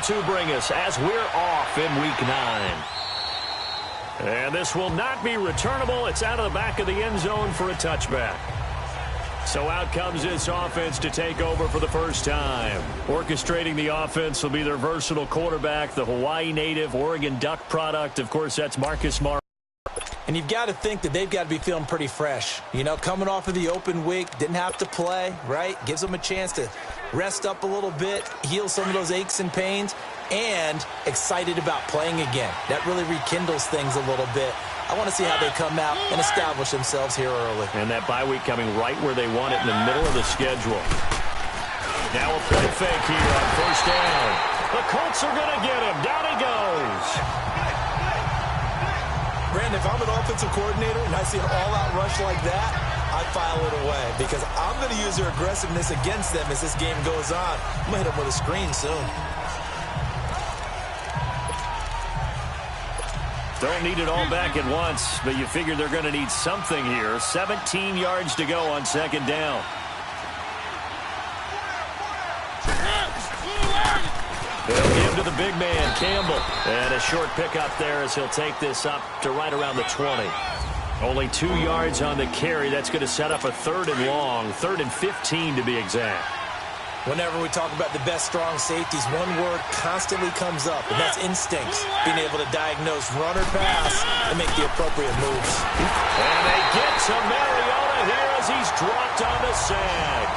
will to bring us as we're off in Week 9. And this will not be returnable. It's out of the back of the end zone for a touchback. So out comes this offense to take over for the first time. Orchestrating the offense will be their versatile quarterback, the Hawaii native, Oregon Duck product. Of course, that's Marcus Mariota. And you've got to think that they've got to be feeling pretty fresh. You know, coming off of the open week, didn't have to play, right? Gives them a chance to rest up a little bit, heal some of those aches and pains, and excited about playing again. That really rekindles things a little bit. I want to see how they come out and establish themselves here early. And that bye week coming right where they want it in the middle of the schedule. Now a play fake here on first down. The Colts are going to get him. Down he goes. Brandon, if I'm an offensive coordinator and I see an all-out rush like that, I file it away because I'm going to use their aggressiveness against them as this game goes on. I'm going to hit them with a screen soon. Don't need it all back at once, but you figure they're going to need something here. 17 yards to go on second down. They'll give to the big man, Campbell. And a short pickup there as he'll take this up to right around the 20. Only 2 yards on the carry. That's going to set up a 3rd and long, 3rd and 15 to be exact. Whenever we talk about the best strong safeties, one word constantly comes up, and that's instincts. Being able to diagnose run or pass and make the appropriate moves. And they get to Mariota here as he's dropped on the sag.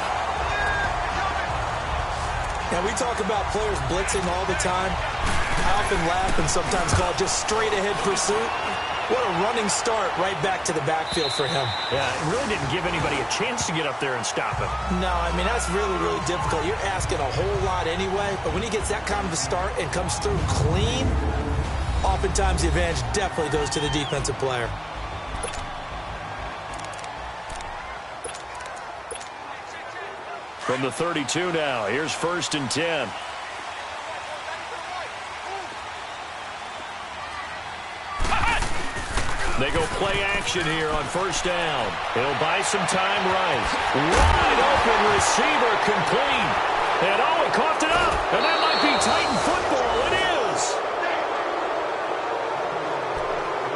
Now, we talk about players blitzing all the time. I often laugh and sometimes call it just straight-ahead pursuit. What a running start right back to the backfield for him. Yeah, it really didn't give anybody a chance to get up there and stop him. No, I mean, that's really, really difficult. You're asking a whole lot anyway, but when he gets that kind of a start and comes through clean, oftentimes the advantage definitely goes to the defensive player. From the 32 now, here's 1st and 10. They go play action here on first down. He'll buy some time right. Wide open receiver complete. And he coughed it up. And that might be Titan football. It is.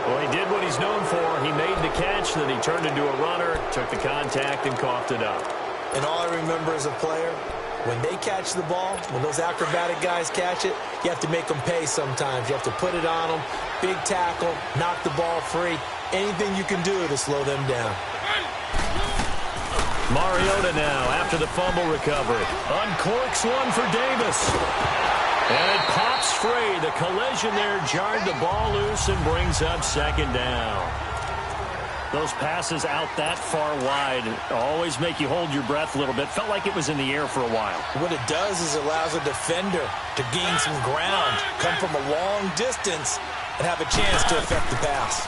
Well, he did what he's known for. He made the catch, then he turned into a runner, took the contact, and coughed it up. And all I remember as a player, when they catch the ball, when those acrobatic guys catch it, you have to make them pay sometimes. You have to put it on them, big tackle, knock the ball free, anything you can do to slow them down. Mariota now after the fumble recovery. Uncorks one for Davis. And it pops free. The collision there jarred the ball loose and brings up second down. Those passes out that far wide always make you hold your breath a little bit. Felt like it was in the air for a while. What it does is it allows a defender to gain some ground, come from a long distance, and have a chance to affect the pass.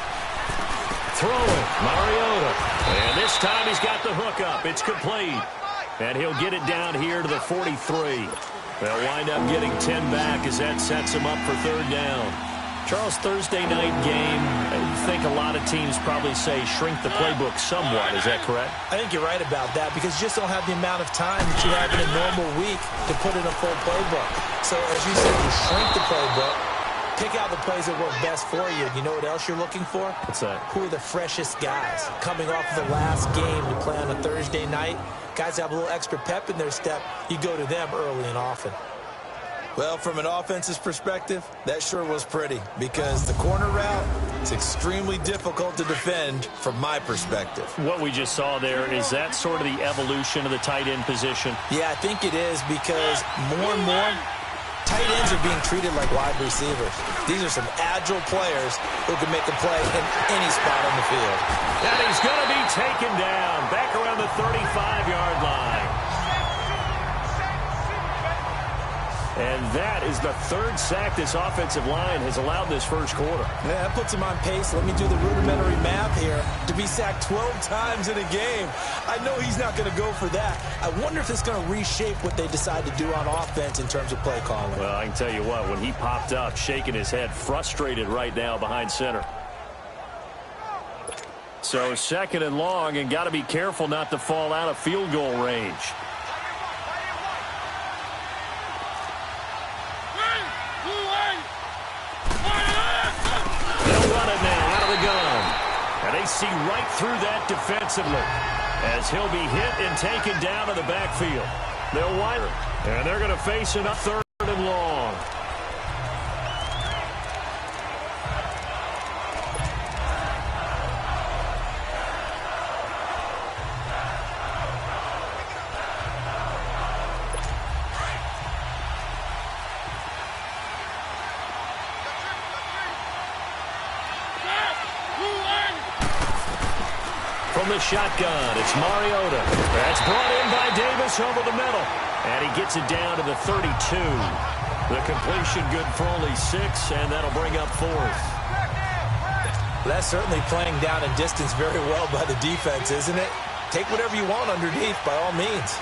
Throwing, Mariota. And this time he's got the hook up. It's complete. And he'll get it down here to the 43. They'll wind up getting 10 back as that sets him up for 3rd down. Charles, Thursday night game, I think a lot of teams probably say shrink the playbook somewhat. Is that correct? I think you're right about that because you just don't have the amount of time that you have in a normal week to put in a full playbook. So, as you said, you shrink the playbook, pick out the plays that work best for you. You know what else you're looking for? What's that? Who are the freshest guys coming off of the last game to play on a Thursday night? Guys have a little extra pep in their step. You go to them early and often. Well, from an offense's perspective, that sure was pretty because the corner route is extremely difficult to defend from my perspective. What we just saw there, is that sort of the evolution of the tight end position? Yeah, I think it is because more and more tight ends are being treated like wide receivers. These are some agile players who can make a play in any spot on the field. And he's going to be taken down back around the 35-yard line. And that is the 3rd sack this offensive line has allowed this first quarter. Yeah, that puts him on pace. Let me do the rudimentary math here. To be sacked 12 times in a game. I know he's not going to go for that. I wonder if it's going to reshape what they decide to do on offense in terms of play calling. Well, I can tell you what, when he popped up, shaking his head, frustrated right now behind center. So 2nd and long, and got to be careful not to fall out of field goal range. see right through that defensively as he'll be hit and taken down to the backfield. They'll wire, and they're going to face a third and long. From the shotgun, it's Mariota. That's brought in by Davis over the middle. And he gets it down to the 32. The completion good for only 6, and that'll bring up 4th. That's certainly playing down in distance very well by the defense, isn't it? Take whatever you want underneath, by all means.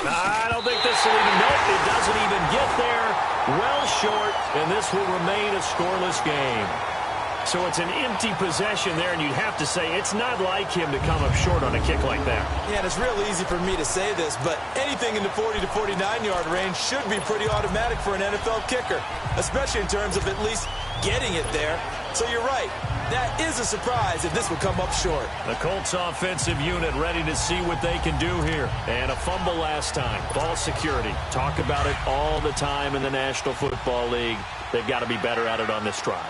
I don't think this will even, nope, it doesn't even get there. Well short, and this will remain a scoreless game. So it's an empty possession there, and you'd have to say it's not like him to come up short on a kick like that. Yeah, and it's real easy for me to say this, but anything in the 40 to 49-yard range should be pretty automatic for an NFL kicker, especially in terms of at least getting it there. So you're right. That is a surprise if this would come up short. The Colts offensive unit ready to see what they can do here. And a fumble last time. Ball security. Talk about it all the time in the National Football League. They've got to be better at it on this drive.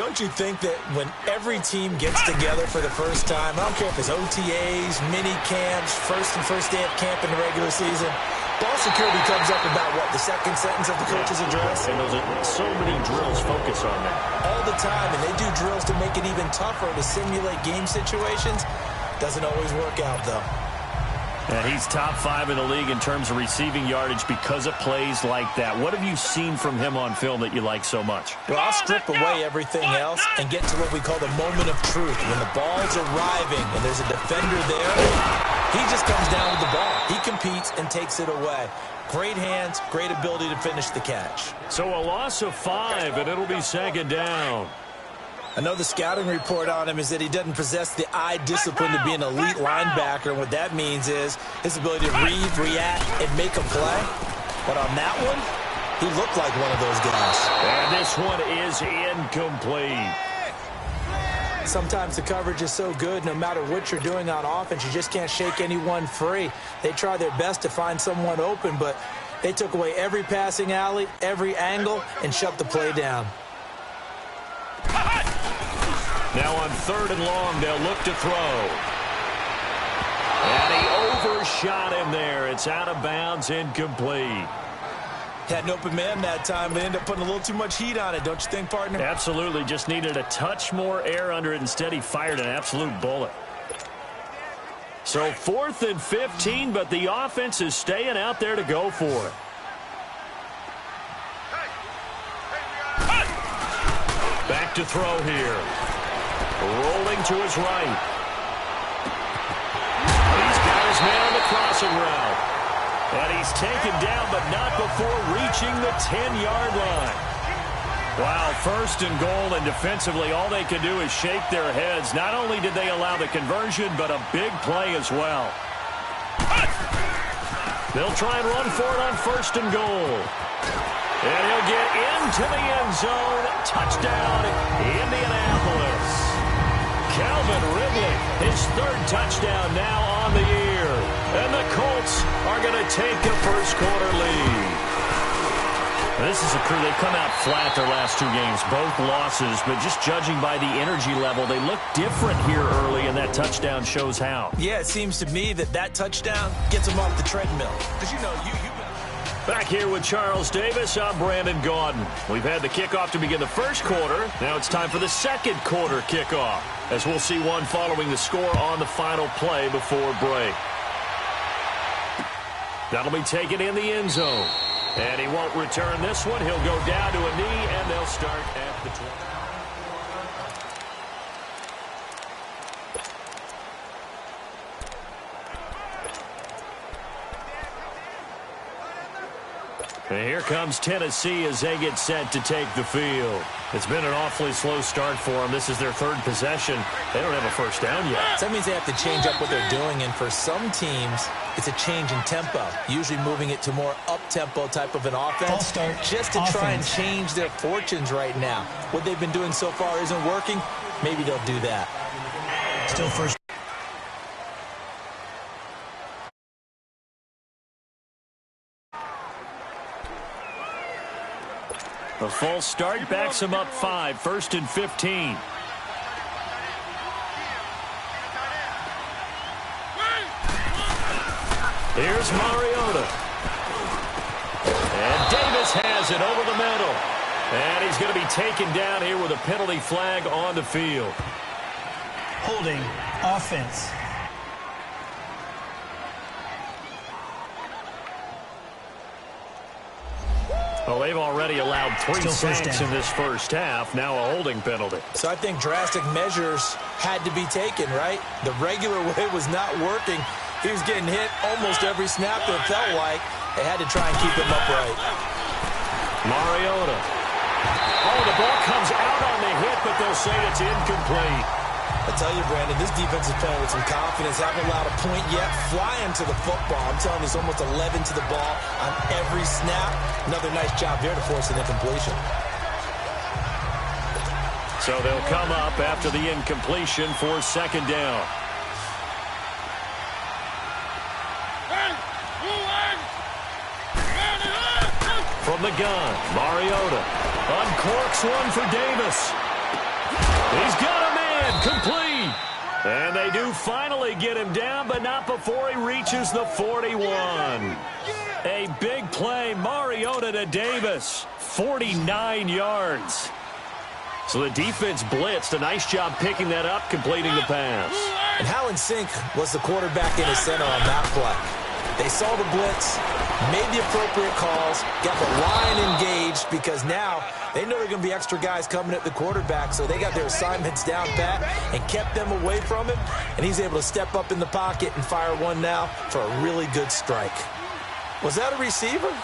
Don't you think that when every team gets together for the first time, I don't care if it's OTAs, mini camps, first day of camp in the regular season, ball security comes up about, what, the second sentence of the coach's address? And those are so many drills focus on that. All the time, and they do drills to make it even tougher to simulate game situations. Doesn't always work out, though. And he's top 5 in the league in terms of receiving yardage because of plays like that. What have you seen from him on film that you like so much? Well, I'll strip away everything else and get to what we call the moment of truth. When the ball's arriving and there's a defender there, he just comes down with the ball. He competes and takes it away. Great hands, great ability to finish the catch. So a loss of 5, and it'll be second down. I know the scouting report on him is that he doesn't possess the eye discipline to be an elite linebacker. And what that means is his ability to read, react, and make a play. But on that one, he looked like one of those guys. And this one is incomplete. Sometimes the coverage is so good, no matter what you're doing on offense, you just can't shake anyone free. They try their best to find someone open, but they took away every passing alley, every angle, and shut the play down. Now on 3rd and long, they'll look to throw. And he overshot him there. It's out of bounds, incomplete. Had an open man that time, but ended up putting a little too much heat on it, don't you think, partner? Absolutely. Just needed a touch more air under it. Instead, he fired an absolute bullet. So 4th and 15, but the offense is staying out there to go for it. Back to throw here. Rolling to his right. He's got his man on the crossing route. And he's taken down, but not before reaching the 10-yard line. Wow, 1st and goal, and defensively, all they could do is shake their heads. Not only did they allow the conversion, but a big play as well. They'll try and run for it on 1st and goal. And he'll get into the end zone. Touchdown, Indianapolis. Calvin Ridley, his 3rd touchdown now on the year. And the Colts are going to take a first-quarter lead. This is a crew, they come out flat their last 2 games, both losses, but just judging by the energy level, they look different here early, and that touchdown shows how. Yeah, it seems to me that touchdown gets them off the treadmill. Because, you know, Back here with Charles Davis, I'm Brandon Gaudin. We've had the kickoff to begin the first quarter. Now it's time for the second quarter kickoff, as we'll see one following the score on the final play before break. That'll be taken in the end zone. And he won't return this one. He'll go down to a knee, and they'll start at the 20. And here comes Tennessee as they get set to take the field. It's been an awfully slow start for them. This is their third possession. They don't have a first down yet. So that means they have to change up what they're doing, and for some teams, it's a change in tempo, usually moving it to more up-tempo type of an offense just to try and change their fortunes right now. What they've been doing so far isn't working. Maybe they'll do that. Still first. A false start backs him up 5, 1st and 15. Here's Mariota. And Davis has it over the middle. And he's going to be taken down here with a penalty flag on the field. Holding offense. Well, they've already allowed 3 sacks in this first half. Now a holding penalty. So I think drastic measures had to be taken, right? The regular way was not working. He was getting hit almost every snap that it felt like. They had to try and keep him upright. Mariota. Oh, the ball comes out on the hit, but they'll say it's incomplete. I tell you, Brandon, this defense is playing with some confidence. Haven't allowed a point yet. Flying to the football. I'm telling you, it's almost 11 to the ball on every snap. Another nice job there to force an incompletion. So they'll come up after the incompletion for 2nd down. From the gun, Mariota uncorks one for Davis. He's got a man, complete. And they do finally get him down, but not before he reaches the 41. A big play, Mariota to Davis, 49 yards. So the defense blitzed. A nice job picking that up, completing the pass. And how in sync was the quarterback in his center on that play? They saw the blitz, made the appropriate calls, got the line engaged because now they know there are going to be extra guys coming at the quarterback, so they got their assignments down pat and kept them away from him, and he's able to step up in the pocket and fire one now for a really good strike. Was that a receiver?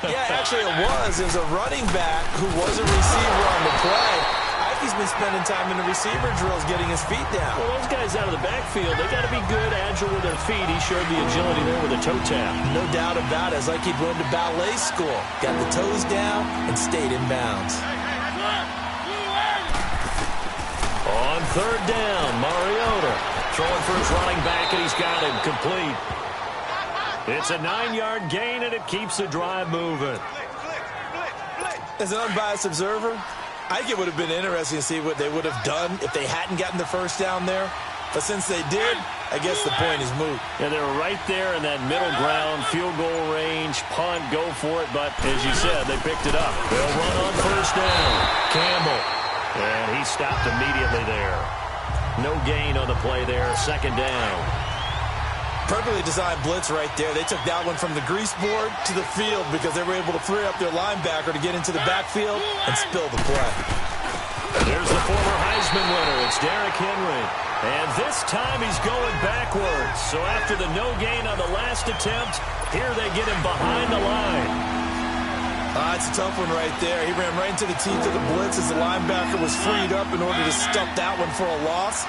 Yeah, actually it was. It was a running back who was a receiver on the play. He's been spending time in the receiver drills getting his feet down. Well, those guys out of the backfield, they got to be good, agile with their feet. He showed the agility there with a toe tap. No doubt about it. It's like he'd run to ballet school. Got the toes down and stayed in bounds. On 3rd down, Mariota throwing for his running back, and he's got him complete. It's a 9-yard gain, and it keeps the drive moving. As an unbiased observer, I think it would have been interesting to see what they would have done if they hadn't gotten the first down there. But since they did, I guess the point is moot. Yeah, they were right there in that middle ground, field goal range, punt, go for it. But as you said, they picked it up. They'll run on 1st down. Campbell. And he stopped immediately there. No gain on the play there. 2nd down. Perfectly designed blitz right there. They took that one from the grease board to the field because they were able to free up their linebacker to get into the backfield and spill the play. There's the former Heisman winner. It's Derrick Henry. And this time he's going backwards. So after the no gain on the last attempt, here they get him behind the line. It's a tough one right there. He ran right into the teeth of the blitz as the linebacker was freed up in order to stuff that one for a loss.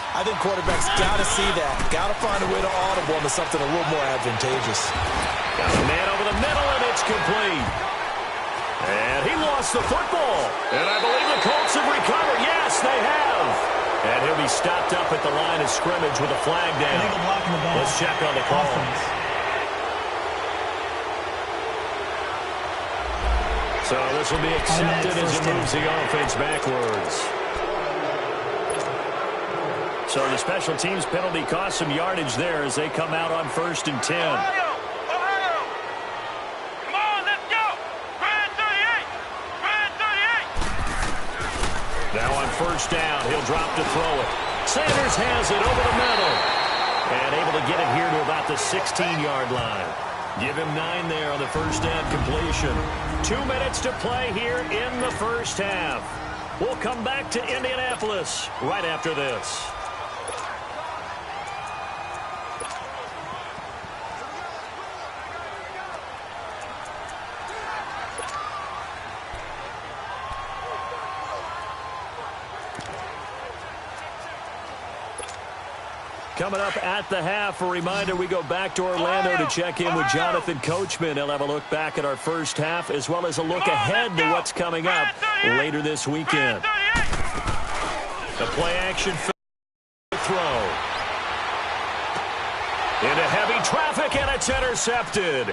I think quarterbacks got to see that. Got to find a way to audible into something a little more advantageous. Got a man over the middle, and it's complete. And he lost the football. And I believe the Colts have recovered. Yes, they have. And he'll be stopped up at the line of scrimmage with a flag down. Let's check on the call. So this will be accepted as it moves the offense backwards. So the special teams penalty cost some yardage there as they come out on 1st and 10. Ohio! Come on, let's go! Brand 38! Brand 38! Now on 1st down, he'll drop to throw it. Sanders has it over the middle. And able to get it here to about the 16-yard line. Give him 9 there on the 1st down completion. 2 minutes to play here in the first half. We'll come back to Indianapolis right after this. Coming up at the half, a reminder, we go back to Orlando to check in with Jonathan Coachman. He'll have a look back at our first half as well as a look ahead to what's coming up later this weekend. The play-action throw. Into heavy traffic, and it's intercepted.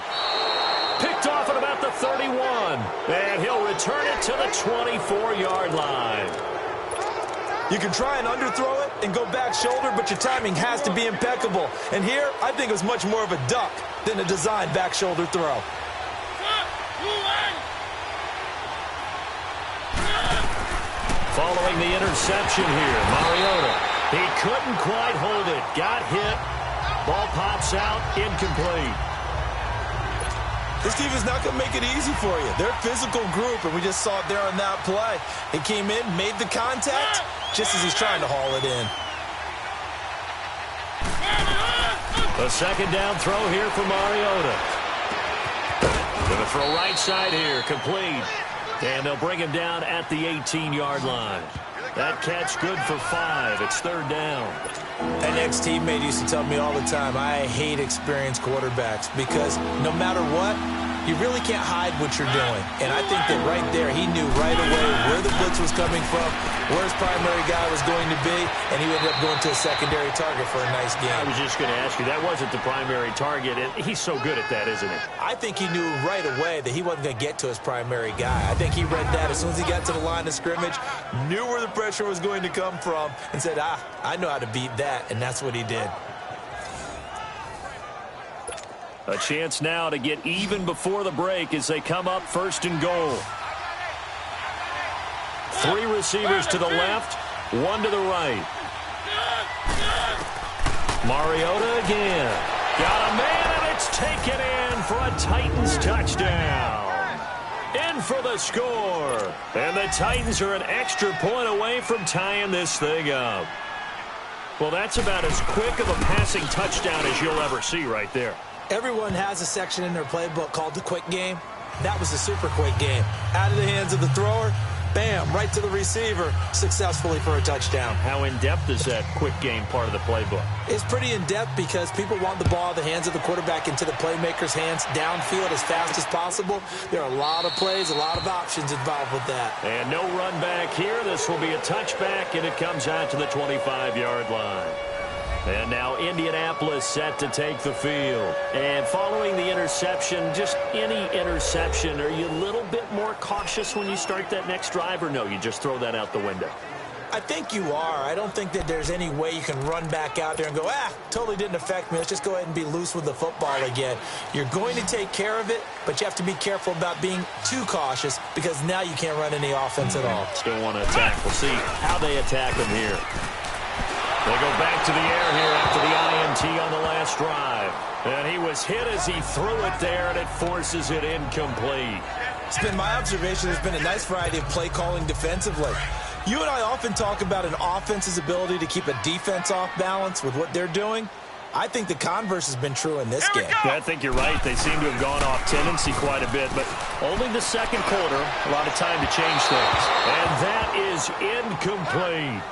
Picked off at about the 31. And he'll return it to the 24-yard line. You can try and underthrow it and go back shoulder, but your timing has to be impeccable. And here, I think it was much more of a duck than a designed back shoulder throw. Following the interception here, Mariota. He couldn't quite hold it. Got hit. Ball pops out, incomplete. This team is not going to make it easy for you. They're a physical group, and we just saw it there on that play. He came in, made the contact, just as he's trying to haul it in. A second down throw here for Mariota. Going to throw right side here, complete. And they'll bring him down at the 18-yard line. That catch good for 5. It's third down. An ex-teammate used to tell me all the time, I hate experienced quarterbacks because no matter what, you really can't hide what you're doing. And I think that right there, he knew right away where the blitz was coming from, where his primary guy was going to be, and he ended up going to a secondary target for a nice game. I was just going to ask you, that wasn't the primary target, and he's so good at that, isn't he? I think he knew right away that he wasn't going to get to his primary guy. I think he read that as soon as he got to the line of scrimmage, knew where the pressure was going to come from, and said, I know how to beat that, and that's what he did. A chance now to get even before the break as they come up first and goal. 3 receivers to the left, 1 to the right. Mariota again. Got a man, and it's taken in for a Titans touchdown. In for the score. And the Titans are an extra point away from tying this thing up. Well, that's about as quick of a passing touchdown as you'll ever see right there. Everyone has a section in their playbook called the quick game. That was the super quick game. Out of the hands of the thrower, bam, right to the receiver, successfully for a touchdown. How in-depth is that quick game part of the playbook? It's pretty in-depth because people want the ball out of the hands of the quarterback into the playmaker's hands downfield as fast as possible. There are a lot of plays, a lot of options involved with that. And no run back here. This will be a touchback, and it comes out to the 25-yard line. And now Indianapolis set to take the field. And following the interception, just any interception, are you a little bit more cautious when you start that next drive, or no, you just throw that out the window? I think you are. I don't think that there's any way you can run back out there and go, totally didn't affect me. Let's just go ahead and be loose with the football again. You're going to take care of it, but you have to be careful about being too cautious because now you can't run any offense at all. Still want to attack. We'll see how they attack them here. They go back to the air here after the INT on the last drive. And he was hit as he threw it there, and it forces it incomplete. It's been my observation there's been a nice variety of play calling defensively. You and I often talk about an offense's ability to keep a defense off balance with what they're doing. I think the converse has been true in this game. I think you're right. They seem to have gone off tendency quite a bit, but only the second quarter, a lot of time to change things. And that is incomplete.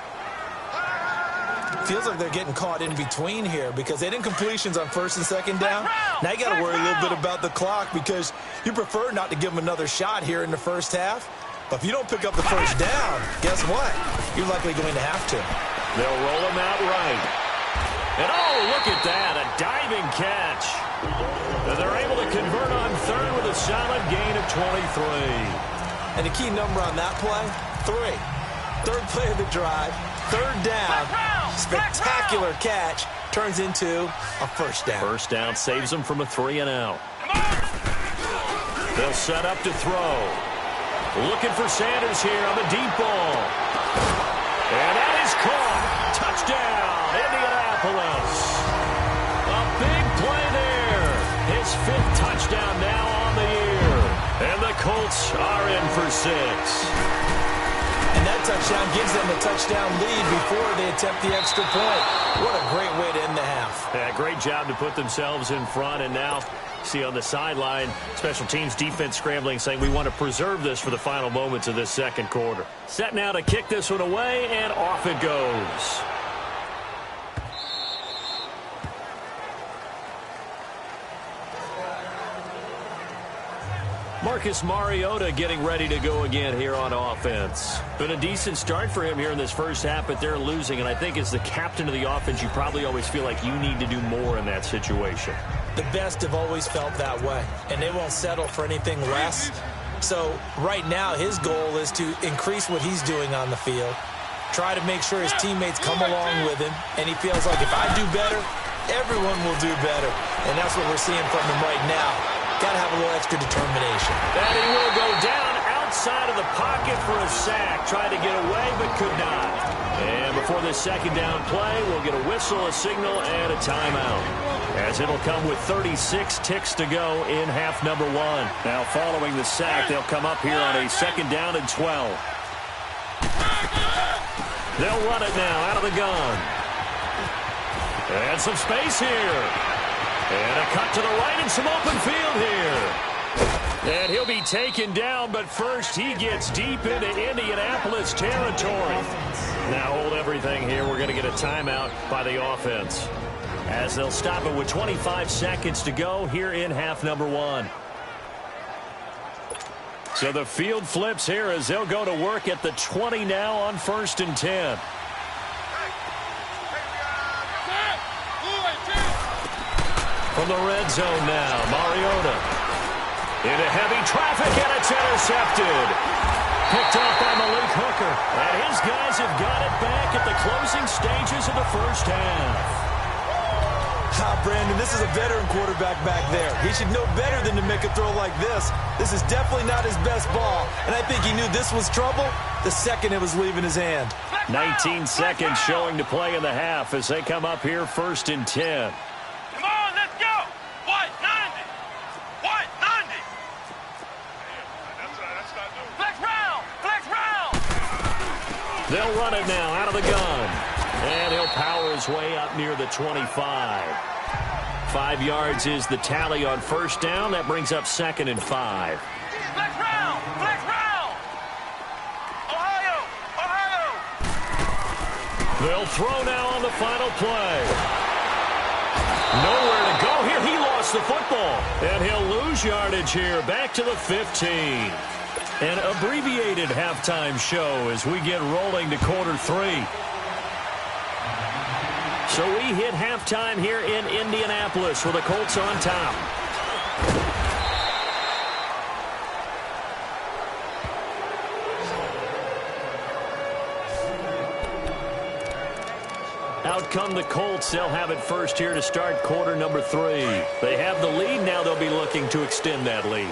Feels like they're getting caught in between here because they didn't completions on first and second down. Now you got to worry a little bit about the clock because you prefer not to give them another shot here in the first half. But if you don't pick up the first down, guess what? You're likely going to have to. They'll roll him out right. And look at that, a diving catch. And they're able to convert on third with a solid gain of 23. And the key number on that play, 3. Third play of the drive, third down. Spectacular catch turns into a first down. First down saves them from a 3-and-out. They'll set up to throw. Looking for Sanders here on the deep ball. And that is caught. Touchdown, Indianapolis. A big play there. His 5th touchdown now on the year. And the Colts are in for 6. And that touchdown gives them a touchdown lead before they attempt the extra point. What a great way to end the half. Yeah, great job to put themselves in front. And now, see on the sideline, special teams defense scrambling, saying we want to preserve this for the final moments of this second quarter. Set now to kick this one away, and off it goes. Marcus Mariota getting ready to go again here on offense. Been a decent start for him here in this first half, but they're losing. And I think as the captain of the offense, you probably always feel like you need to do more in that situation. The best have always felt that way, and they won't settle for anything less. So right now his goal is to increase what he's doing on the field, try to make sure his teammates come along with him, and he feels like if I do better, everyone will do better. And that's what we're seeing from him right now. Got to have a little extra determination. And he will go down outside of the pocket for a sack. Tried to get away, but could not. And before this second down play, we'll get a whistle, a signal, and a timeout, as it'll come with 36 ticks to go in half number 1. Now following the sack, they'll come up here on a second down and 12. They'll run it now out of the gun. And some space here. And a cut to the right and some open field here. And he'll be taken down, but first he gets deep into Indianapolis territory. Now hold everything here. We're going to get a timeout by the offense, as they'll stop it with 25 seconds to go here in half number 1. So the field flips here as they'll go to work at the 20 now on 1st and 10. From the red zone now, Mariota into heavy traffic, and it's intercepted. Picked off by Malik Hooker. And his guys have got it back at the closing stages of the first half. Brandon, this is a veteran quarterback back there. He should know better than to make a throw like this. This is definitely not his best ball, and I think he knew this was trouble the second it was leaving his hand. 19 seconds showing to play in the half as they come up here 1st and 10. Come on, let's go. White 90. White 90. That's not doing. Flex round. Flex round. They'll run it now out of the gun. And he'll power his way up near the 25. 5 yards is the tally on first down. That brings up 2nd and 5. Flex round. Flex round. Ohio. Ohio. They'll throw now on the final play. Nowhere to go here. He lost the football. And he'll lose yardage here. Back to the 15. An abbreviated halftime show as we get rolling to quarter 3. So we hit halftime here in Indianapolis with the Colts on top. Out come the Colts. They'll have it first here to start quarter number 3. They have the lead. Now they'll be looking to extend that lead.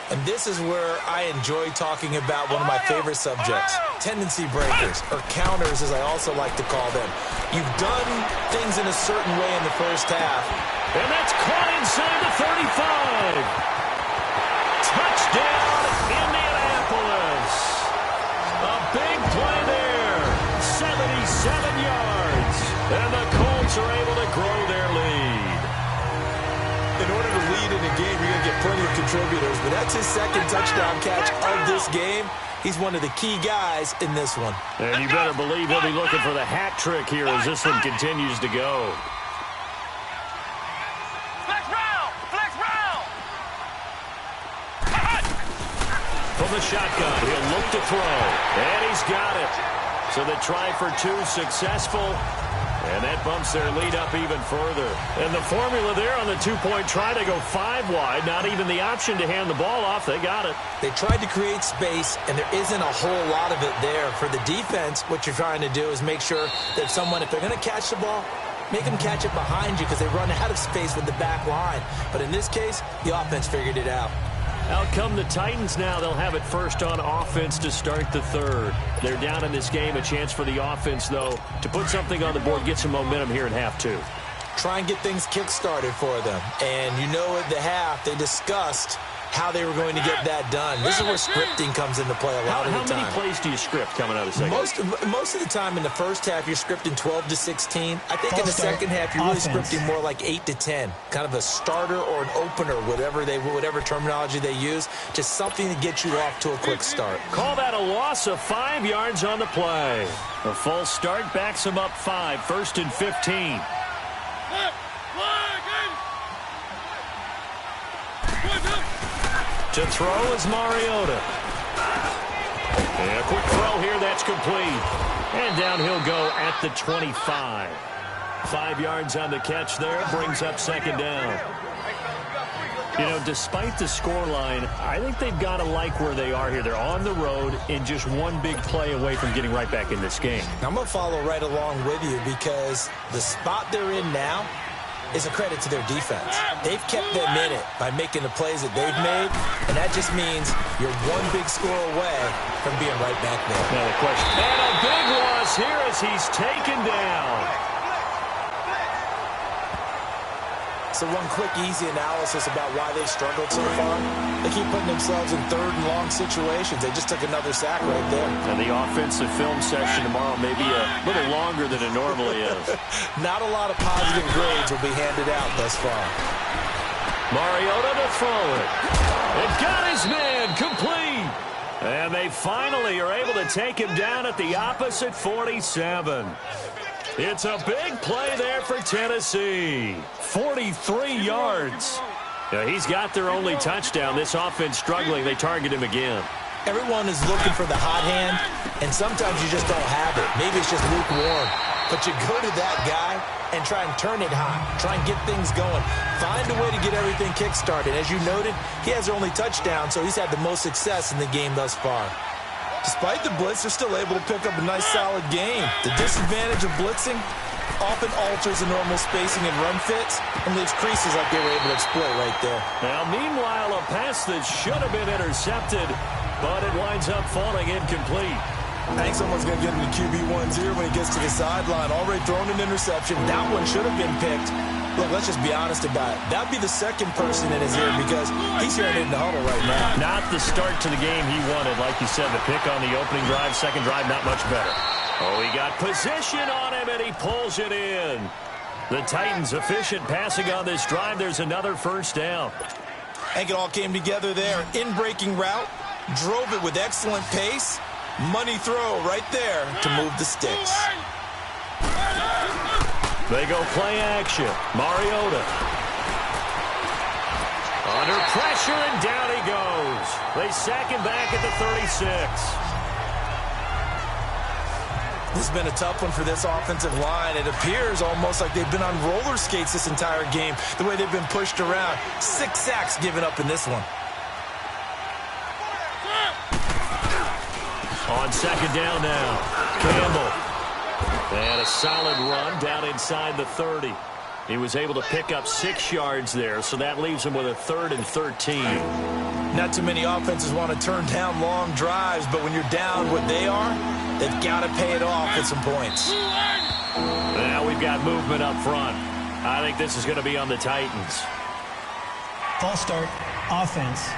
And this is where I enjoy talking about one of my favorite subjects, tendency breakers, or counters as I also like to call them. You've done things in a certain way in the first half. And that's caught inside the 35. Touchdown, Indianapolis. A big play there, 77 yards. And the Colts are able to grow their lead. In order to lead in a game, you're going to get plenty of contributors, but that's his second touchdown catch of this game. He's one of the key guys in this one. And you better believe he'll be looking for the hat trick here as this one continues to go. Flex round. Flex round. From the shotgun, he'll look to throw. And he's got it. So the try for 2 successful. And that bumps their lead up even further. And the formula there on the 2-point try to go 5 wide. Not even the option to hand the ball off. They got it. They tried to create space, and there isn't a whole lot of it there. For the defense, what you're trying to do is make sure that if they're going to catch the ball, make them catch it behind you because they run out of space with the back line. But in this case, the offense figured it out. Out come the Titans now. They'll have it first on offense to start the 3rd. They're down in this game. A chance for the offense, though, to put something on the board, get some momentum here in half 2. Try and get things kick-started for them. And you know at the half, they discussed how they were going to get that done. This is where scripting comes into play a lot of the time. How many plays do you script coming out of the second? Most of the time in the first half, you're scripting 12 to 16. I think in the second half, you're really scripting more like 8 to 10. Kind of a starter or an opener, whatever terminology they use. Just something to get you off to a quick start. Call that a loss of 5 yards on the play. A false start backs them up 5. 1st and 15. To throw is Mariota. And a quick throw here, that's complete. And down he'll go at the 25. 5 yards on the catch there, brings up second down. You know, despite the scoreline, I think they've got to like where they are here. They're on the road and just one big play away from getting right back in this game. I'm going to follow right along with you because the spot they're in now is a credit to their defense. They've kept them in it by making the plays that they've made, and that just means you're one big score away from being right back there. Now the question. And a big loss here as he's taken down. So one quick, easy analysis about why they've struggled so far. They keep putting themselves in third and long situations. They just took another sack right there. And the offensive film session tomorrow may be a little longer than it normally is. Not a lot of positive grades will be handed out thus far. Mariota to throw it. It got his man complete. And they finally are able to take him down at the opposite 47. It's a big play there for Tennessee. 43 yards. Yeah, he's got their only touchdown. This offense struggling. They target him again. Everyone is looking for the hot hand, and sometimes you just don't have it. Maybe it's just lukewarm. But you go to that guy and try and turn it hot. Try and get things going. Find a way to get everything kick-started. As you noted, he has their only touchdown, so he's had the most success in the game thus far. Despite the blitz, they're still able to pick up a nice, solid game. The disadvantage of blitzing often alters the normal spacing and run fits and leaves creases like they were able to exploit right there. Now, meanwhile, a pass that should have been intercepted, but it winds up falling incomplete. I think someone's going to get into QB1-0 when he gets to the sideline. Already thrown an interception. That one should have been picked. Look, let's just be honest about it. That would be the second person in his ear because he's hearing it in the huddle right now. Not the start to the game he wanted. Like you said, the pick on the opening drive, second drive, not much better. Oh, he got position on him, and he pulls it in. The Titans efficient passing on this drive. There's another first down. I think it all came together there. In-breaking route, drove it with excellent pace. Money throw right there to move the sticks. They go play action. Mariota. Under pressure, and down he goes. They sack him back at the 36. This has been a tough one for this offensive line. It appears almost like they've been on roller skates this entire game, the way they've been pushed around. 6 sacks given up in this one. On second down now, Campbell. And a solid run down inside the 30. He was able to pick up 6 yards there, so that leaves him with a 3rd and 13. Not too many offenses want to turn down long drives, but when you're down what they are, they've got to pay it off with some points. Now we've got movement up front. I think this is going to be on the Titans. False start, offense.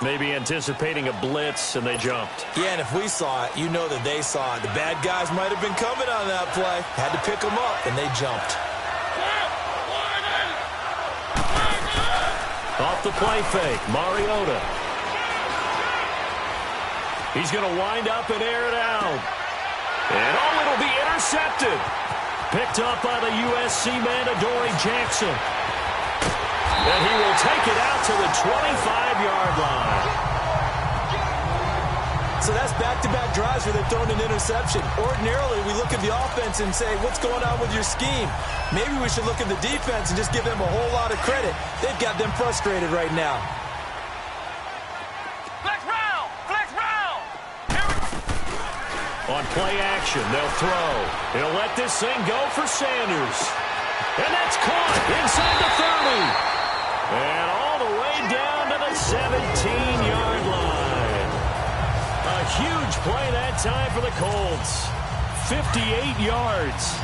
Maybe anticipating a blitz, and they jumped. Yeah, and if we saw it, you know that they saw it. The bad guys might have been coming on that play. Had to pick them up, and they jumped. Off the play fake, Mariota. He's going to wind up and air it out. And oh, it'll be intercepted. Picked up by the USC man, Adoree Jackson. And he will take it out to the 25-yard line. So that's back-to-back drives where they've thrown an interception. Ordinarily, we look at the offense and say, what's going on with your scheme? Maybe we should look at the defense and just give them a whole lot of credit. They've got them frustrated right now. Flex round! Flex round! On play action, they'll throw. He'll let this thing go for Sanders. And that's caught inside the 30. And all the way down to the 17-yard line. A huge play that time for the Colts. 58 yards.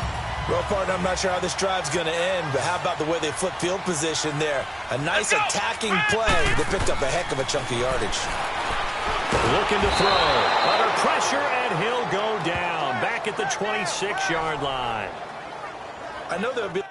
Well, partner, I'm not sure how this drive's going to end, but how about the way they flip field position there? A nice attacking play. They picked up a heck of a chunk of yardage. Looking to throw. Under pressure, and he'll go down. Back at the 26-yard line. I know there'll be...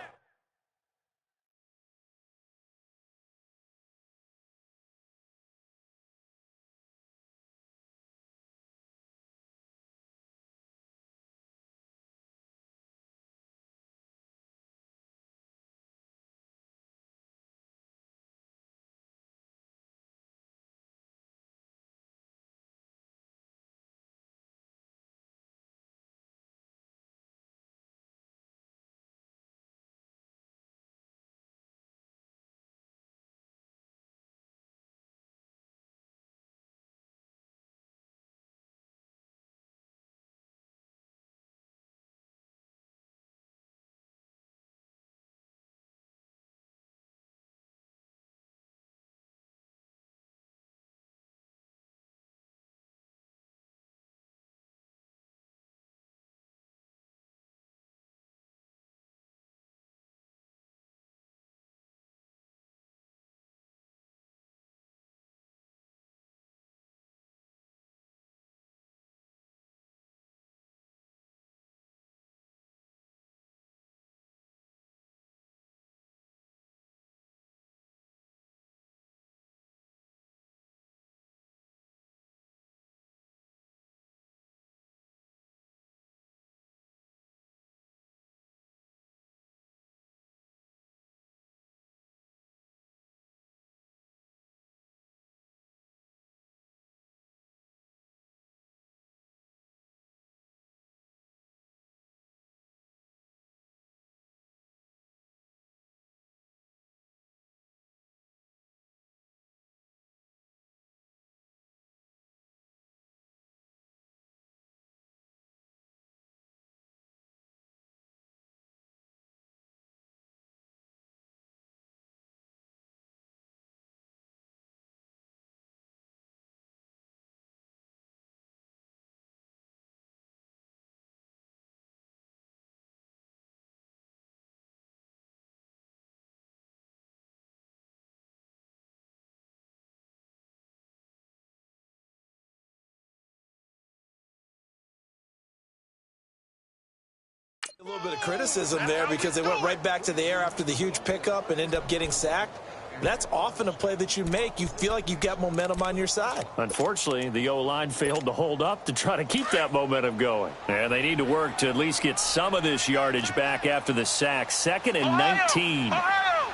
A little bit of criticism there because they went right back to the air after the huge pickup and ended up getting sacked. That's often a play that you make. You feel like you've got momentum on your side. Unfortunately, the O-line failed to hold up to try to keep that momentum going. And they need to work to at least get some of this yardage back after the sack. 2nd and 19. Ohio.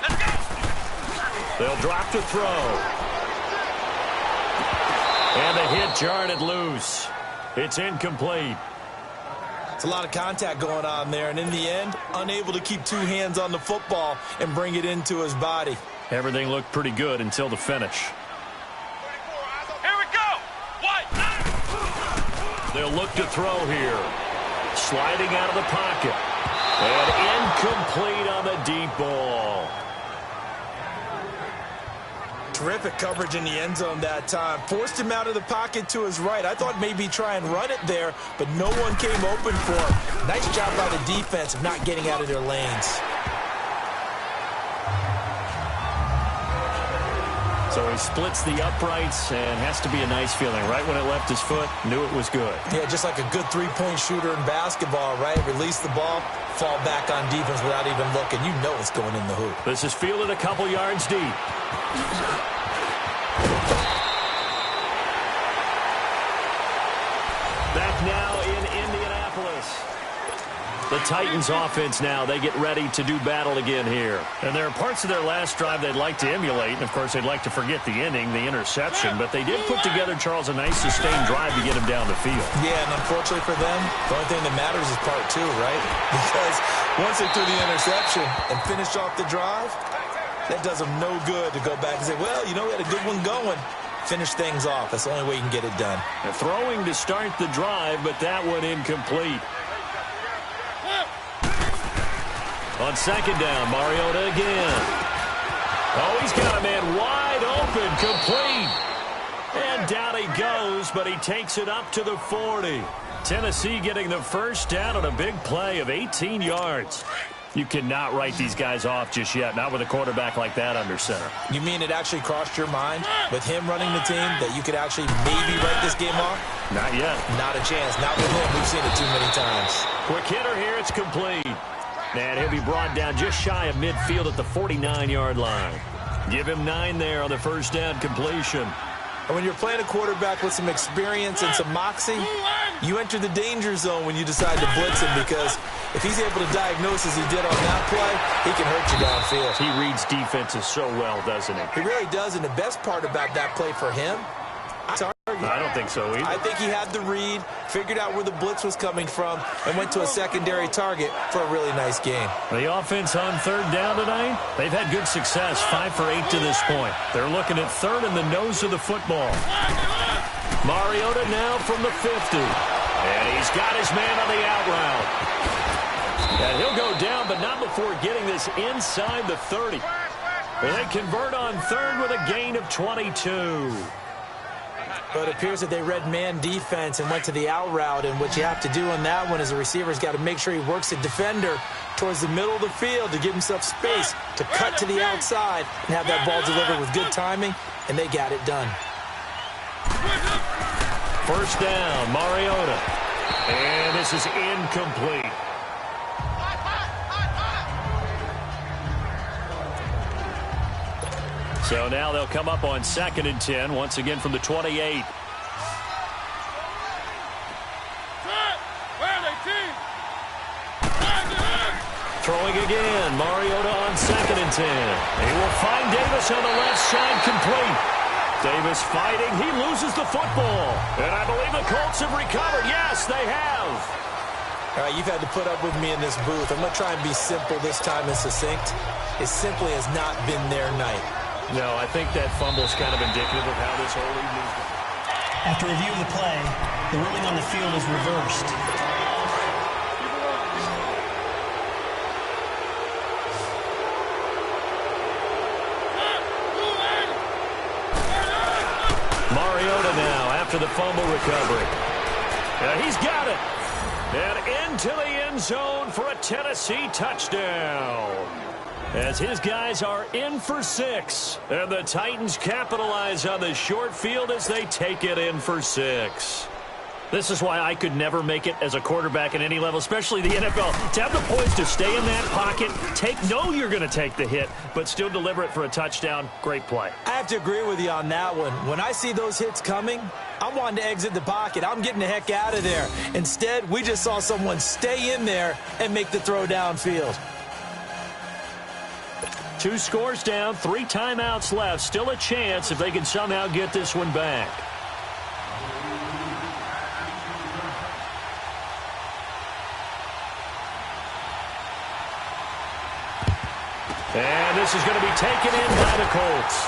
Let's go. They'll drop to throw. And the hit jarred it loose. It's incomplete. It's a lot of contact going on there, and in the end, unable to keep two hands on the football and bring it into his body. Everything looked pretty good until the finish. Here we go. White. They'll look to throw here. Sliding out of the pocket. And incomplete on the deep ball. Terrific coverage in the end zone that time. Forced him out of the pocket to his right. I thought maybe try and run it there, but no one came open for him. Nice job by the defense of not getting out of their lanes. So he splits the uprights and has to be a nice feeling. Right when it left his foot, knew it was good. Yeah, just like a good three-point shooter in basketball, right? Release the ball, fall back on defense without even looking. You know it's going in the hoop. This is fielded a couple yards deep. Back now in Indianapolis. The Titans offense now, they get ready to do battle again here. And there are parts of their last drive they'd like to emulate. And, of course, they'd like to forget the ending, the interception. But they did put together, Charles, a nice sustained drive to get him down the field. Yeah, and unfortunately for them, the only thing that matters is part two, right? Because once they threw the interception and finished off the drive, that does them no good to go back and say, well, you know, we had a good one going. Finish things off. That's the only way you can get it done. And throwing to start the drive, but that one incomplete. On 2nd down, Mariota again. Oh, he's got a man wide open, complete. And down he goes, but he takes it up to the 40. Tennessee getting the first down on a big play of 18 yards. You cannot write these guys off just yet, not with a quarterback like that under center. You mean it actually crossed your mind with him running the team that you could actually maybe write this game off? Not yet. Not a chance. Not with him. We've seen it too many times. Quick hitter here. It's complete. And he'll be brought down just shy of midfield at the 49-yard line. Give him 9 there on the first down completion. And when you're playing a quarterback with some experience and some moxie, you enter the danger zone when you decide to blitz him, because if he's able to diagnose as he did on that play, he can hurt you downfield. He reads defenses so well, doesn't he? He really does, and the best part about that play for him, I don't think so either. I think he had the read, figured out where the blitz was coming from, and went to a secondary target for a really nice game. The offense on 3rd down tonight, they've had good success, 5 for 8 to this point. They're looking at 3rd in the nose of the football. Mariota now from the 50. And he's got his man on the out route. And he'll go down, but not before getting this inside the 30. And they convert on 3rd with a gain of 22. But it appears that they read man defense and went to the out route, and what you have to do on that one is the receiver's got to make sure he works the defender towards the middle of the field to give himself space to cut to the outside and have that ball delivered with good timing, and they got it done. First down, Mariota. And this is incomplete. So now they'll come up on 2nd and 10, once again from the 28. Throwing again, Mariota on 2nd and 10. He will find Davis on the left side, complete. Davis fighting, he loses the football. And I believe the Colts have recovered. Yes, they have. All right, you've had to put up with me in this booth. I'm going to try and be simple this time and succinct. It simply has not been their night. No, I think that fumble is kind of indicative of how this whole evening. After review of the play, the ruling on the field is reversed. Mariota now after the fumble recovery. And he's got it. And into the end zone for a Tennessee touchdown. As his guys are in for 6. And the Titans capitalize on the short field as they take it in for 6. This is why I could never make it as a quarterback at any level, especially the NFL. To have the poise to stay in that pocket, know you're going to take the hit, but still deliver it for a touchdown, great play. I have to agree with you on that one. When I see those hits coming, I'm wanting to exit the pocket. I'm getting the heck out of there. Instead, we just saw someone stay in there and make the throw downfield. 2 scores down, 3 timeouts left. Still a chance if they can somehow get this one back. And this is going to be taken in by the Colts.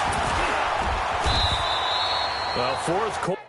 Well, 4th quarter.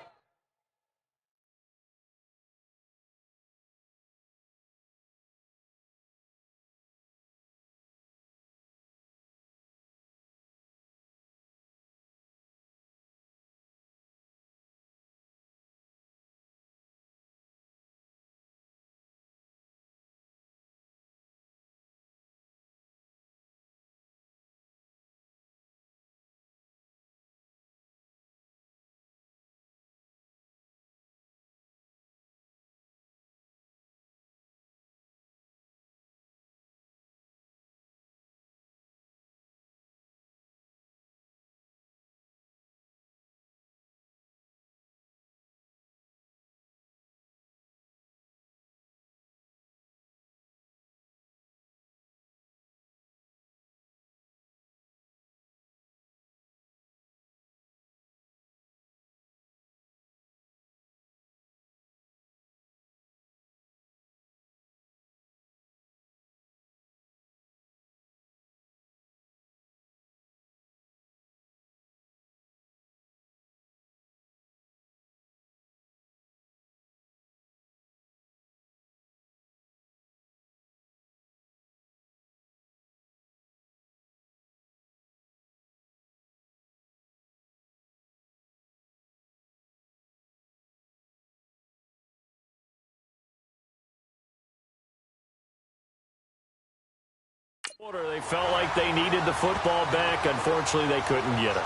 They felt like they needed the football back. Unfortunately, they couldn't get it.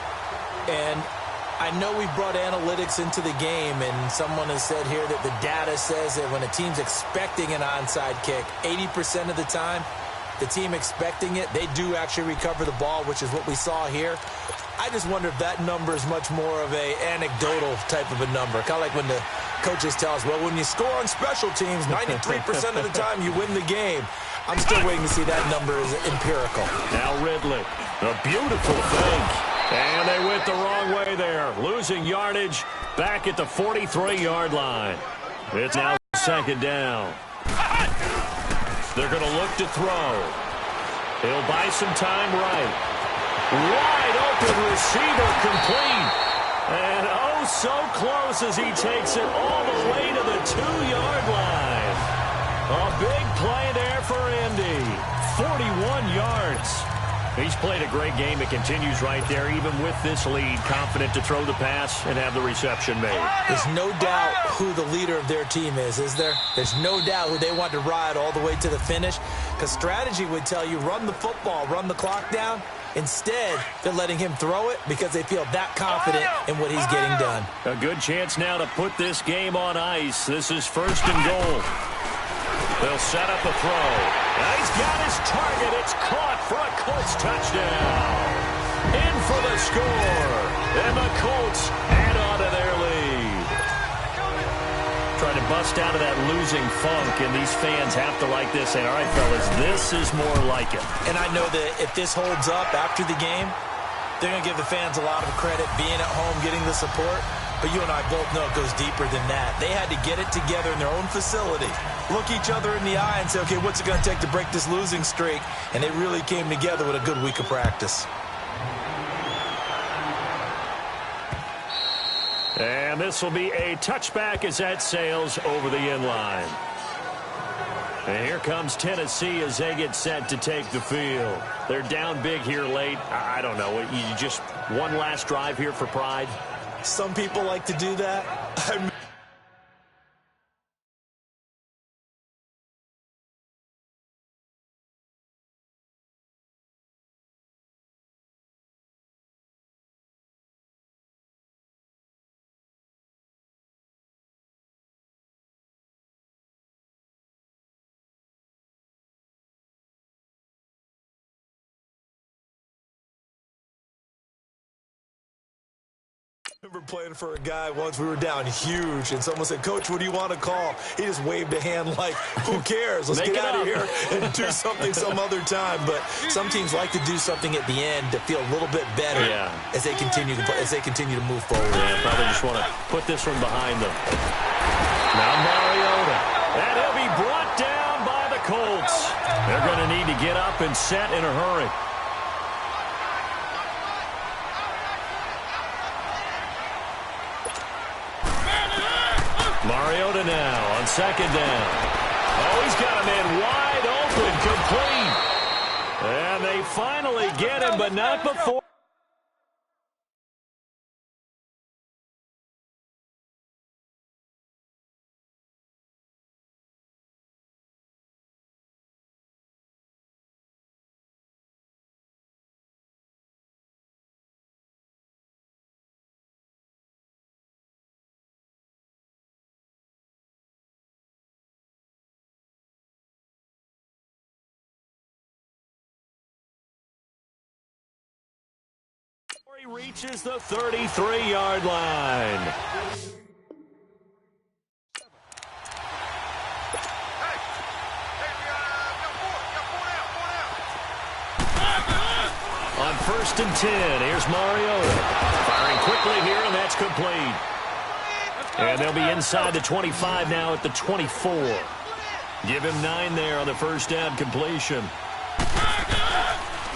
And I know we brought analytics into the game, and someone has said here that the data says that when a team's expecting an onside kick, 80% of the time, the team expecting it, they do actually recover the ball, which is what we saw here. I just wonder if that number is much more of a anecdotal type of a number. Kind of like when the coaches tell us, well, when you score on special teams, 93% of the time you win the game. I'm still waiting to see that number is empirical. Now Ridley, a beautiful fake. And they went the wrong way there, losing yardage back at the 43-yard line. It's now 2nd down. They're going to look to throw. He'll buy some time right. Wide open receiver complete. And oh, so close as he takes it all the way to the 2-yard line. A big play there for Indy. 41 yards. He's played a great game. It continues right there, even with this lead, confident to throw the pass and have the reception made. There's no doubt who the leader of their team is there? There's no doubt who they want to ride all the way to the finish, because strategy would tell you run the football, run the clock down. Instead, they're letting him throw it because they feel that confident in what he's getting done. A good chance now to put this game on ice. This is 1st and goal. They'll set up a throw. Now he's got his target. It's caught for a Colts touchdown. In for the score. And the Colts add on to their lead. Trying to bust out of that losing funk, and these fans have to like this. Saying, all right, fellas, this is more like it. And I know that if this holds up after the game, they're going to give the fans a lot of credit, being at home, getting the support. But you and I both know it goes deeper than that. They had to get it together in their own facility, look each other in the eye and say, okay, what's it going to take to break this losing streak? And they really came together with a good week of practice. And this will be a touchback as that sails over the end line. And here comes Tennessee as they get set to take the field. They're down big here late. I don't know. You just one last drive here for pride. Some people like to do that. I remember playing for a guy once. We were down huge, and someone said, "Coach, what do you want to call?" He just waved a hand like, who cares? Let's get out of here and do something some other time. But some teams like to do something at the end to feel a little bit better as they continue to move forward. Yeah, probably just want to put this one behind them. Now Mariota, and he'll be brought down by the Colts. They're going to need to get up and set in a hurry. Mariota now on second down. Oh, he's got a man wide open, complete. And they finally get him, but not before. He reaches the 33-yard line. On 1st and 10, here's Mariota. Firing quickly here, and that's complete. And they'll be inside the 25 now at the 24. Give him 9 there on the first down completion.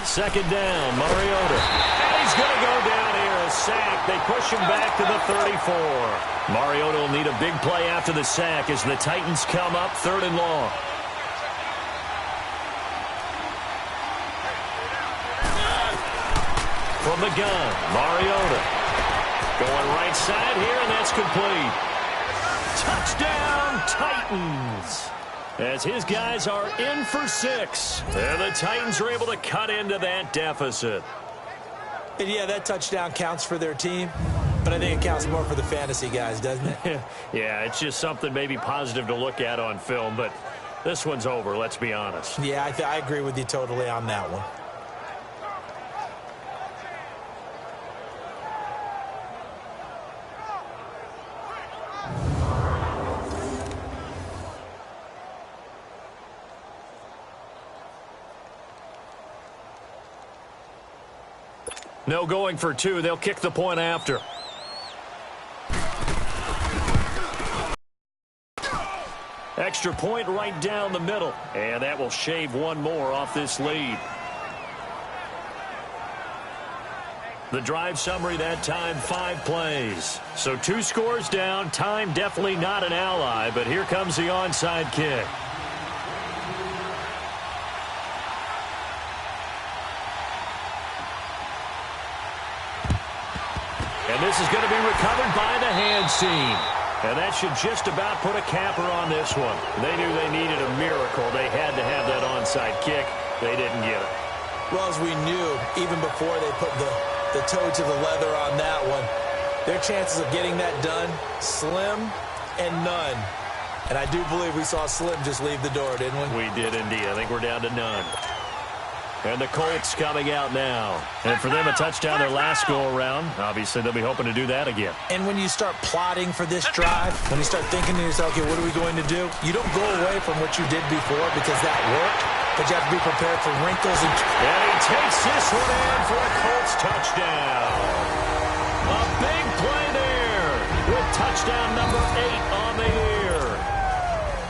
Second down, Mariota. And he's going to go down here, a sack. They push him back to the 34. Mariota will need a big play after the sack as the Titans come up 3rd and long. From the gun, Mariota. Going right side here, and that's complete. Touchdown, Titans. As his guys are in for 6. And the Titans are able to cut into that deficit. And yeah, that touchdown counts for their team, but I think it counts more for the fantasy guys, doesn't it? Yeah, it's just something maybe positive to look at on film, but this one's over, let's be honest. Yeah, I agree with you totally on that one. No going for 2. They'll kick the point after. Extra point right down the middle. And that will shave one more off this lead. The drive summary that time, 5 plays. So 2 scores down. Time definitely not an ally, but here comes the onside kick. And this is going to be recovered by the hands team. And that should just about put a capper on this one. They knew they needed a miracle. They had to have that onside kick. They didn't get it. Well, as we knew, even before they put the toe to the leather on that one, their chances of getting that done, slim and none. And I do believe we saw Slim just leave the door, didn't we? We did indeed. I think we're down to none. And the Colts coming out now. And for them, a touchdown their last go-around. Obviously, they'll be hoping to do that again. And when you start plotting for this drive, when you start thinking to yourself, okay, what are we going to do? You don't go away from what you did before because that worked, but you have to be prepared for wrinkles. And he takes this one in for a Colts touchdown. A big play there with touchdown number 8 on the year.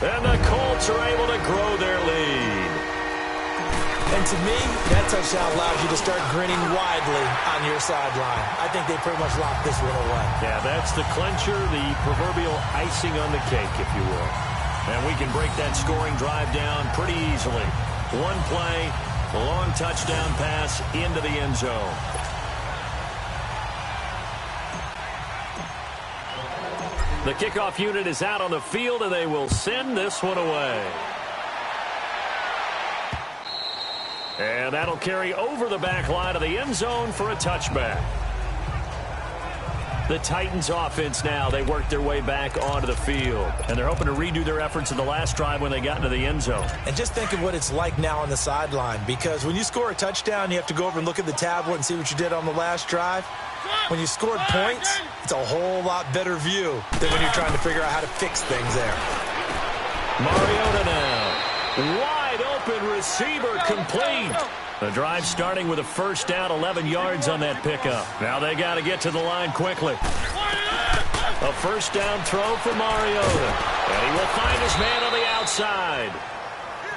And the Colts are able to grow their lead. And to me, that touchdown allows you to start grinning widely on your sideline. I think they pretty much locked this one away. Yeah, that's the clincher, the proverbial icing on the cake, if you will. And we can break that scoring drive down pretty easily. One play, a long touchdown pass into the end zone. The kickoff unit is out on the field, and they will send this one away. And that'll carry over the back line of the end zone for a touchback. The Titans offense now, they work their way back onto the field. And they're hoping to redo their efforts in the last drive when they got into the end zone. And just think of what it's like now on the sideline, because when you score a touchdown, you have to go over and look at the tablet and see what you did on the last drive. When you scored points, it's a whole lot better view than when you're trying to figure out how to fix things there. Mariota now. Wide open receiver complete. The drive starting with a first down, 11 yards on that pickup. Now they got to get to the line quickly. A first down throw for Mariota. And he will find his man on the outside.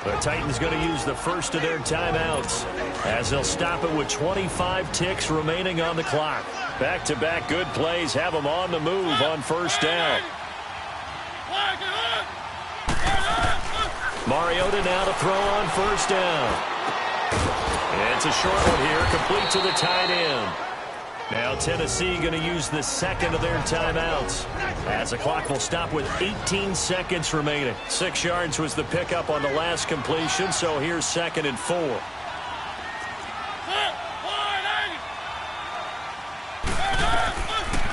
The Titans going to use the first of their timeouts as they'll stop it with 25 ticks remaining on the clock. Back-to-back good plays have them on the move on first down. Mariota now to throw on first down. It's a short one here, complete to the tight end. Now Tennessee going to use the second of their timeouts as the clock will stop with 18 seconds remaining. 6 yards was the pickup on the last completion, so here's 2nd and 4.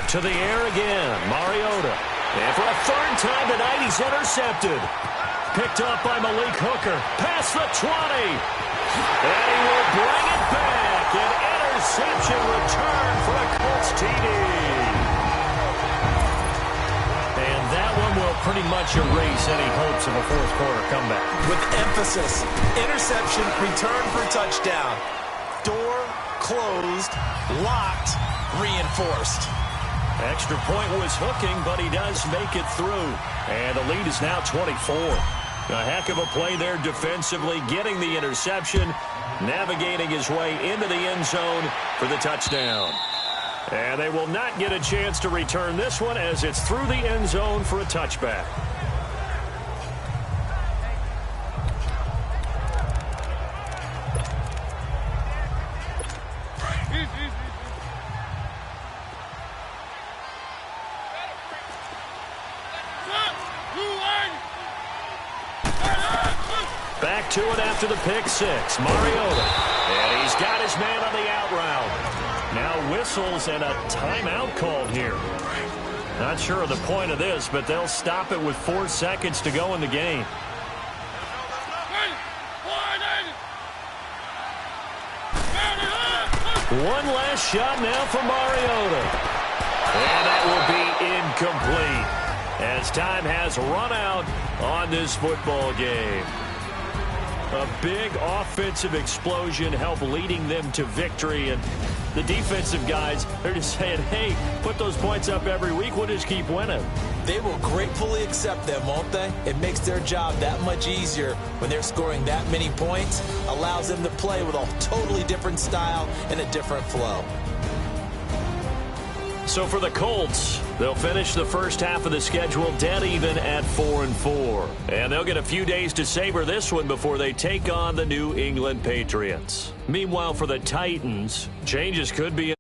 To the air again, Mariota. And for a third time tonight, he's intercepted. Picked off by Malik Hooker. Past the 20. And he will bring it back. An interception return for a Colts TD. And that one will pretty much erase any hopes of a fourth quarter comeback. With emphasis, interception, return for touchdown. Door closed, locked, reinforced. Extra point was hooking, but he does make it through. And the lead is now 24. A heck of a play there defensively, getting the interception, navigating his way into the end zone for the touchdown. And they will not get a chance to return this one as it's through the end zone for a touchback. Back to it after the pick six. Mariota. And he's got his man on the out route. Now whistles and a timeout called here. Not sure of the point of this, but they'll stop it with 4 seconds to go in the game. One last shot now for Mariota. And that will be incomplete as time has run out on this football game. A big offensive explosion helped leading them to victory. And the defensive guys, they're just saying, hey, put those points up every week. We'll just keep winning. They will gratefully accept them, won't they? It makes their job that much easier when they're scoring that many points. Allows them to play with a totally different style and a different flow. So for the Colts, they'll finish the first half of the schedule dead even at 4-4. And they'll get a few days to savor this one before they take on the New England Patriots. Meanwhile, for the Titans, changes could be